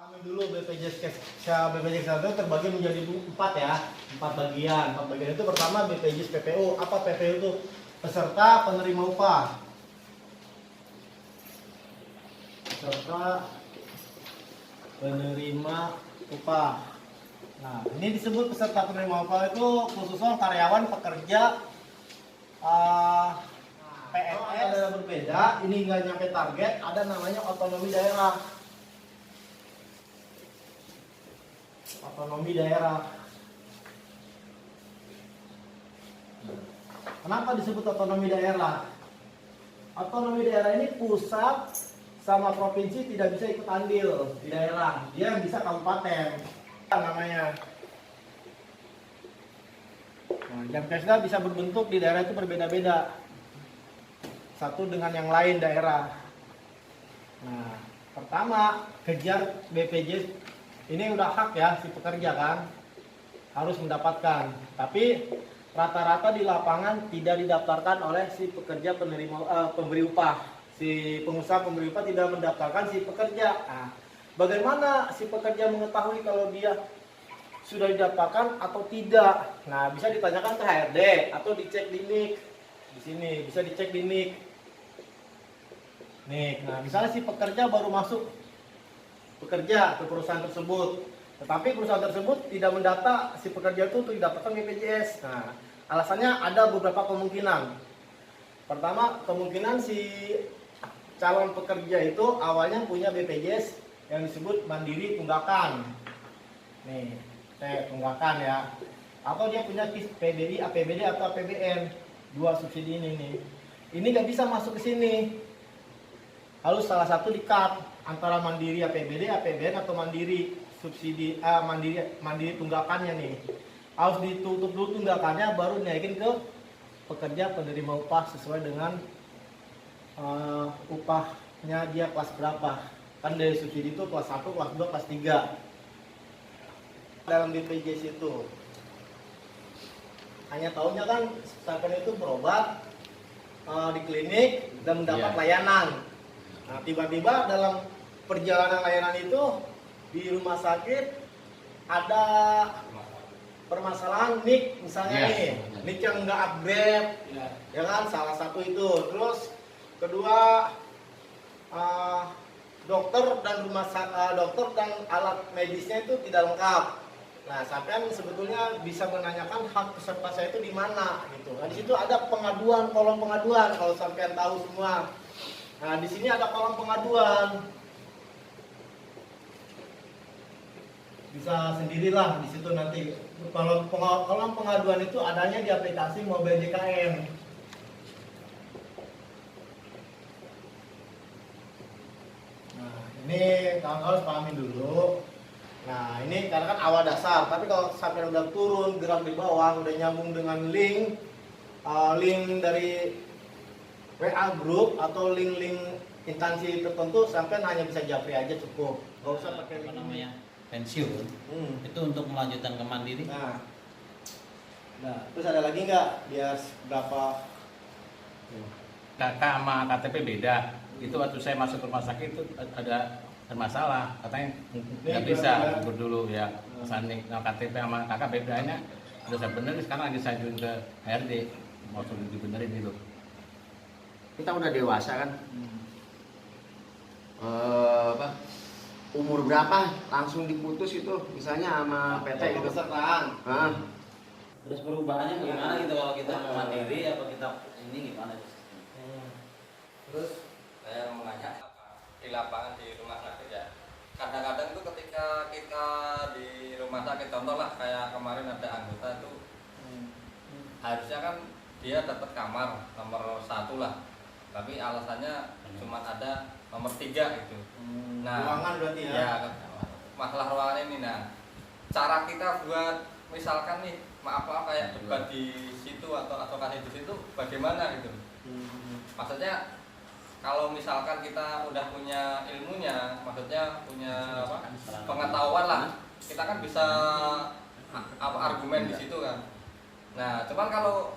Kami dulu BPJS Kesehatan terbagi menjadi 4 ya, 4 bagian. 4 bagian itu pertama BPJS PPU. Apa PPU itu? Peserta penerima upah. Peserta penerima upah. Nah, ini disebut peserta penerima upah itu khususnya karyawan, pekerja, PNS. Ada yang berbeda. Ini nggak nyampe target. Ada namanya otonomi daerah. Otonomi daerah. Kenapa disebut otonomi daerah? Otonomi daerah ini pusat sama provinsi tidak bisa ikut andil di daerah. Dia bisa kabupaten. Namanya. Nah, Jamkesda bisa berbentuk di daerah itu berbeda-beda. Satu dengan yang lain daerah. Nah, pertama kejar BPJS. Ini udah hak ya si pekerja kan, harus mendapatkan. Tapi rata-rata di lapangan tidak didaftarkan oleh si pekerja pemberi upah. Si pengusaha pemberi upah tidak mendaftarkan si pekerja. Nah, bagaimana si pekerja mengetahui kalau dia sudah didaftarkan atau tidak? Nah, bisa ditanyakan ke HRD atau dicek di NIK. Di sini bisa dicek di NIK. Nih, nah misalnya si pekerja baru masuk bekerja ke perusahaan tersebut, tetapi perusahaan tersebut tidak mendata si pekerja itu untuk didapatkan BPJS. Nah, alasannya ada beberapa kemungkinan. Pertama, kemungkinan si calon pekerja itu awalnya punya BPJS yang disebut mandiri tunggakan. Nih, tunggakan ya. Atau dia punya KIS PBI, APBD atau APBN. Dua subsidi ini nih. Ini nggak bisa masuk ke sini. Harus salah satu di-cut antara mandiri APBD, APBN atau mandiri subsidi mandiri tunggakannya nih. Harus ditutup dulu tunggakannya baru dinaikin ke pekerja penerima upah sesuai dengan upahnya dia kelas berapa. Kan dari subsidi itu kelas 1, kelas 2, kelas 3. Dalam BPJS itu hanya tahunya kan sampai itu berobat di klinik dan mendapat layanan. Nah, tiba-tiba dalam perjalanan layanan itu di rumah sakit ada permasalahan NIK misalnya nih, NIK yang nggak upgrade, ya kan salah satu itu. Terus kedua dokter dan dokter dan alat medisnya itu tidak lengkap. Nah, sampean sebetulnya bisa menanyakan hak peserta saya itu di mana gitu. Nah, di situ ada pengaduan, kolom pengaduan kalau sampean tahu semua. Nah, di sini ada kolom pengaduan. Bisa sendirilah di situ nanti. Kalau kolom pengaduan itu adanya di aplikasi Mobile JKN. Nah, ini kawan harus pahamin dulu. Nah, ini karena kan awal dasar, tapi kalau sampai udah turun gerak di bawah, udah nyambung dengan link dari WA group atau link-link instansi tertentu, sampai hanya bisa japri aja cukup. Gak usah pakai apa namanya pensiun. Itu untuk melanjutkan ke mandiri. Nah, terus ada lagi nggak biar berapa? KK sama KTP beda. Itu waktu saya masuk ke rumah sakit itu ada bermasalah, katanya nggak bisa gugur dulu ya. Sanding KTP sama KK bedanya udah saya benerin, sekarang lagi saya ajuin ke HRD mau suruh dibenerin gitu. Kita udah dewasa kan, umur berapa langsung diputus itu misalnya sama PT gitu. Pesertaan. Terus perubahannya gimana gitu kalau kita mandiri apa kita ini gimana? Terus saya mengajak di lapangan di rumah sakit ya. Kadang-kadang itu ketika kita di rumah sakit, contoh lah kayak kemarin ada anggota itu harusnya kan dia dapat kamar nomor 1 lah, tapi alasannya cuma ada nomor 3 gitu. Nah, Ruangan berarti ya? Ya, masalah ruangan ini. Nah, cara kita buat misalkan nih maaf kayak debat di situ atau advokasi di situ bagaimana gitu. Maksudnya kalau misalkan kita udah punya ilmunya, maksudnya punya pengetahuan lah, kita kan bisa argumen di situ kan. Nah, cuman kalau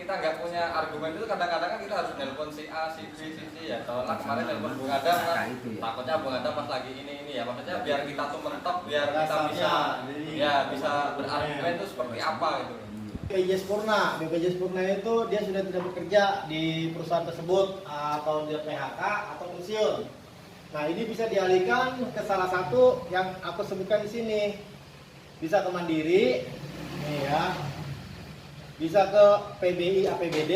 kita nggak punya argumen itu kadang-kadang kan kita harus nelpon si A, si B, si C ya. Soalnya kemarin nelpon Bung Adam kan, takutnya Bung Adam pas lagi ini ya. Maksudnya biar kita tuh mentok, biar kita bisa berargumen itu seperti apa gitu. BPJS Purna. BPJS Purna itu dia sudah tidak bekerja di perusahaan tersebut atau dia PHK atau pensiun. Nah, ini bisa dialihkan ke salah satu yang aku sebutkan di sini. Bisa ke Mandiri, nih ya. Bisa ke PBI APBD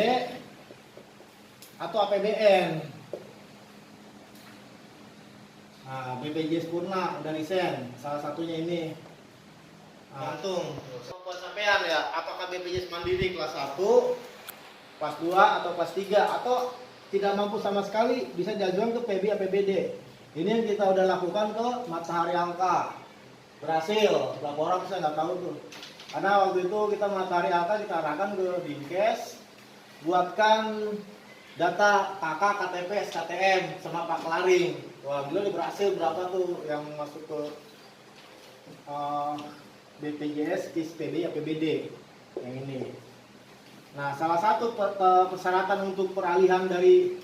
atau APBN. Nah, BPJS Purna udah resign, salah satunya ini. Gantung. Buat sampean ya, apakah BPJS Mandiri kelas 1, kelas 2 atau kelas 3 atau tidak mampu sama sekali bisa diajukan ke PBI APBD. Ini yang kita udah lakukan ke Matahari Angka. Berhasil, berapa orang saya nggak tahu tuh. Karena waktu itu kita Matahari Angka kita arahkan ke Dinkes, buatkan data KK, KTP, SKTM sama Pak Kelaring. Wah, alhamdulillah berhasil berapa tuh yang masuk ke BPJS, KIS, PBI, APBD yang ini. Nah, salah satu persyaratan untuk peralihan dari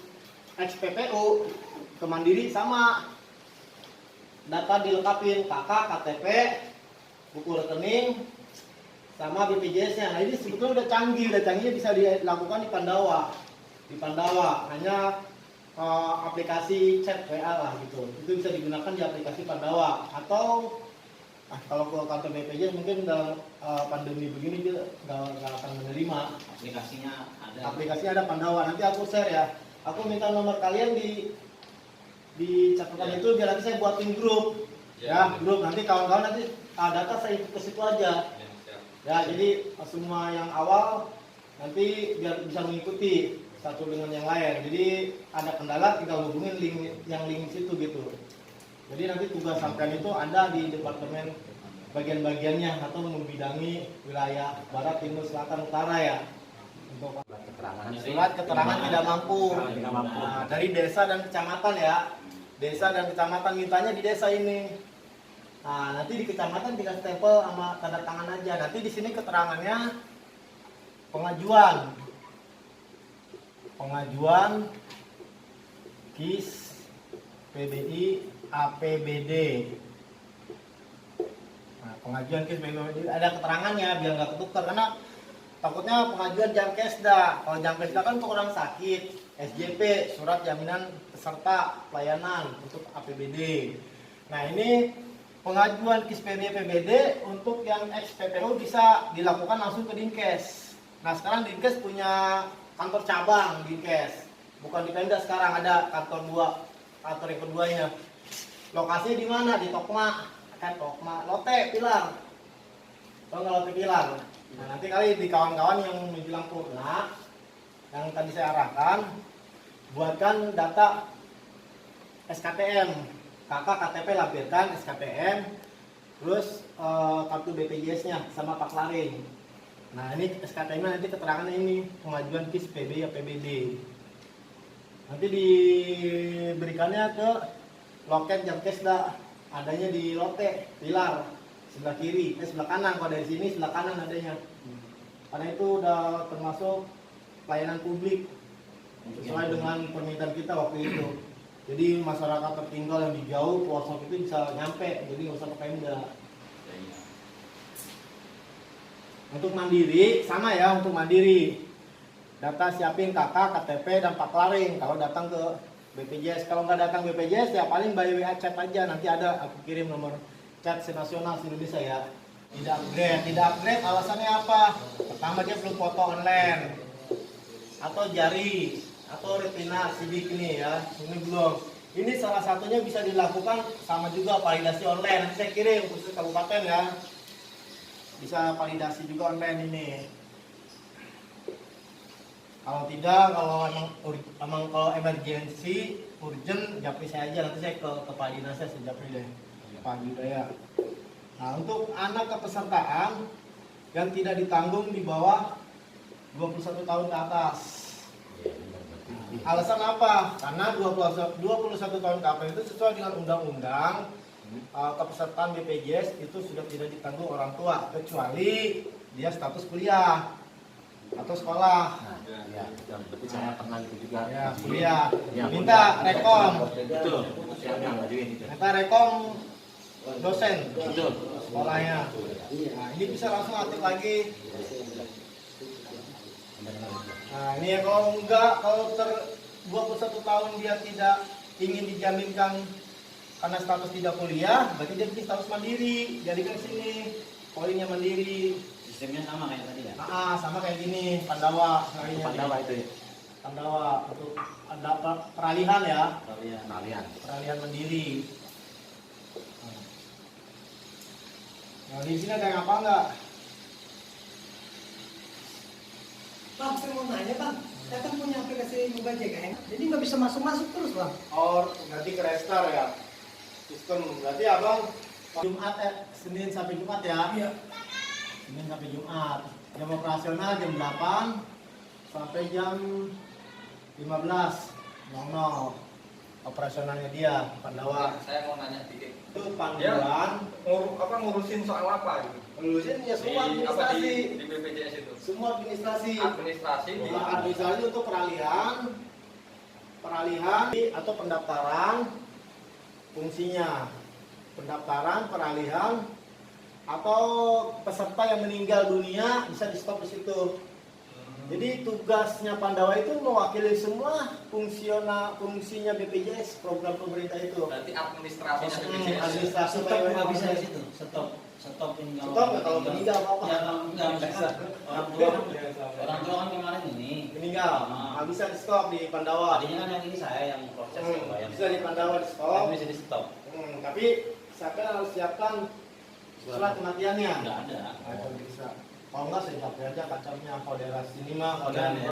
XPPU ke Mandiri sama data dilengkapin KK, KTP, buku rekening, sama BPJS-nya. Nah, ini sebetulnya udah canggih bisa dilakukan di Pandawa. Di Pandawa hanya aplikasi chat WA lah gitu. Itu bisa digunakan di aplikasi Pandawa atau kalau ke kantor BPJS mungkin dalam pandemi begini dia nggak akan menerima. Aplikasinya ada Pandawa. Nanti aku share ya. Aku minta nomor kalian di catatan itu biar nanti saya buatin grup. Ya, grup nanti kawan-kawan nanti data saya ikut ke situ aja. Ya, jadi semua yang awal nanti biar bisa mengikuti satu dengan yang lain. Jadi ada kendala tinggal hubungin link situ gitu. Jadi nanti tugas sampean itu ada di departemen bagian-bagiannya atau membidangi wilayah barat, timur, selatan, utara ya. Untuk surat keterangan tidak mampu. Nah, dari desa dan kecamatan ya. Desa dan kecamatan mintanya di desa ini. Nah, nanti di kecamatan dikasih stempel sama tanda tangan aja. Nanti di sini keterangannya pengajuan KIS, PBI, APBD. Nah, pengajuan KIS, PBI ada keterangannya biar nggak ketukar karena takutnya pengajuan Jamkesda. Kalau Jamkesda kan untuk orang sakit, SJP, surat jaminan peserta pelayanan untuk APBD. Nah, ini pengajuan KIS, PBI, APBD untuk yang XPPU bisa dilakukan langsung ke Dinkes. Nah, sekarang Dinkes punya kantor cabang Dinkes. Bukan di Pemda sekarang ada kantor yang keduanya. Lokasinya di mana? Di Tokma. Lote Pilar. Tahu nggak Lote Pilar? Nah, nanti kali di kawan-kawan yang menjelang Purna yang tadi saya arahkan buatkan data SKTM, KK, KTP lampirkan SKTM, terus kartu BPJS-nya sama Pak Laring. Nah, ini SKTM-nya nanti keterangannya ini pengajuan KIS, PBI, APBD. Nanti diberikannya ke loket Jamkesda, adanya di Lote Pilar sebelah kiri, sebelah kanan. Kalau dari sini sebelah kanan adanya. Karena itu udah termasuk pelayanan publik sesuai dengan permintaan kita waktu itu. Jadi masyarakat tertinggal yang di jauh pelosok itu bisa nyampe, jadi nggak usah ke Pemda. Untuk Mandiri sama ya, untuk Mandiri data siapin KK, KTP dan Pak Laring kalau datang ke BPJS. Kalau nggak datang BPJS ya paling by WA chat aja, nanti ada aku kirim nomor chat senasional Indonesia ya. Tidak upgrade alasannya apa? Pertama dia belum foto online atau jari atau retina sidik ini ya, ini belum. Ini salah satunya bisa dilakukan sama juga validasi online. Nanti saya kirim khusus kabupaten ya, bisa validasi juga online ini. Kalau tidak, kalau emang kalau emergency, urgent, japri saya aja. Nanti saya ke Pak Dinas saya japri deh, Pak Budaya. Nah, untuk anak kepesertaan yang tidak ditanggung di bawah 21 tahun ke atas. Alasan apa? Karena 21 tahun ke atas itu sesuai dengan undang-undang kepesertaan BPJS itu sudah tidak ditanggung orang tua kecuali dia status kuliah. atau sekolah. Nah, ya, berarti saya pernah itu juga. Ya, kuliah. Ya, Minta rekom. Betul. Saya yang ngajuin itu. Minta rekom dosen Betul. sekolahnya. Nah, ini bisa langsung aktif lagi. Nah, ini ya kalau enggak, kalau 21 tahun dia tidak ingin dijaminkan karena status tidak kuliah, berarti dia bikin status mandiri. Jadi kan sini poinnya mandiri. Sistemnya sama kayak tadi ya. Sama kayak gini, Pandawa. Pandawa itu ya. Pandawa untuk ada peralihan ya, Kalian. Kalian. peralihan mandiri. Nah, di sini ada yang apa enggak? Bang, saya mau nanya bang, saya kan punya aplikasi Mobile JKN, jadi nggak bisa masuk-masuk terus bang. Nanti ke restart ya sistem. Berarti abang Jumat Senin sampai Jumat ya? Iya. Senin sampai Jumat. Jam operasional jam 8 sampai jam 15.00. Operasionalnya dia Pandawa. Saya mau nanya dikit. Itu panduan Ngurusin soal apa gitu? lulusin ya semua Di administrasi. BPJS itu? Semua administrasi. Administrasi di Administrasi untuk peralihan atau pendaftaran fungsinya. Pendaftaran, peralihan atau peserta yang meninggal dunia bisa di stop di situ. Jadi tugasnya Pandawa itu mewakili semua fungsinya BPJS, program pemerintah itu. berarti administrasinya BPJS. Administrasi Stop nggak PWN. bisa di situ. Stop ini Stop nggak kalau meninggal apa-apa? Ya kalau nggak bisa. Orang tua kan kemarin ini Meninggal, nggak bisa di stop di Pandawa. tadinya kan yang ini saya yang proses yang Bisa di Pandawa di stop. bisa di stop. Tapi siapa harus siapkan surat kematiannya? Nggak ada. Nah, itu bisa. Kalau nggak saya pakai aja kacamnya kode ras ini mah Organ kode ya.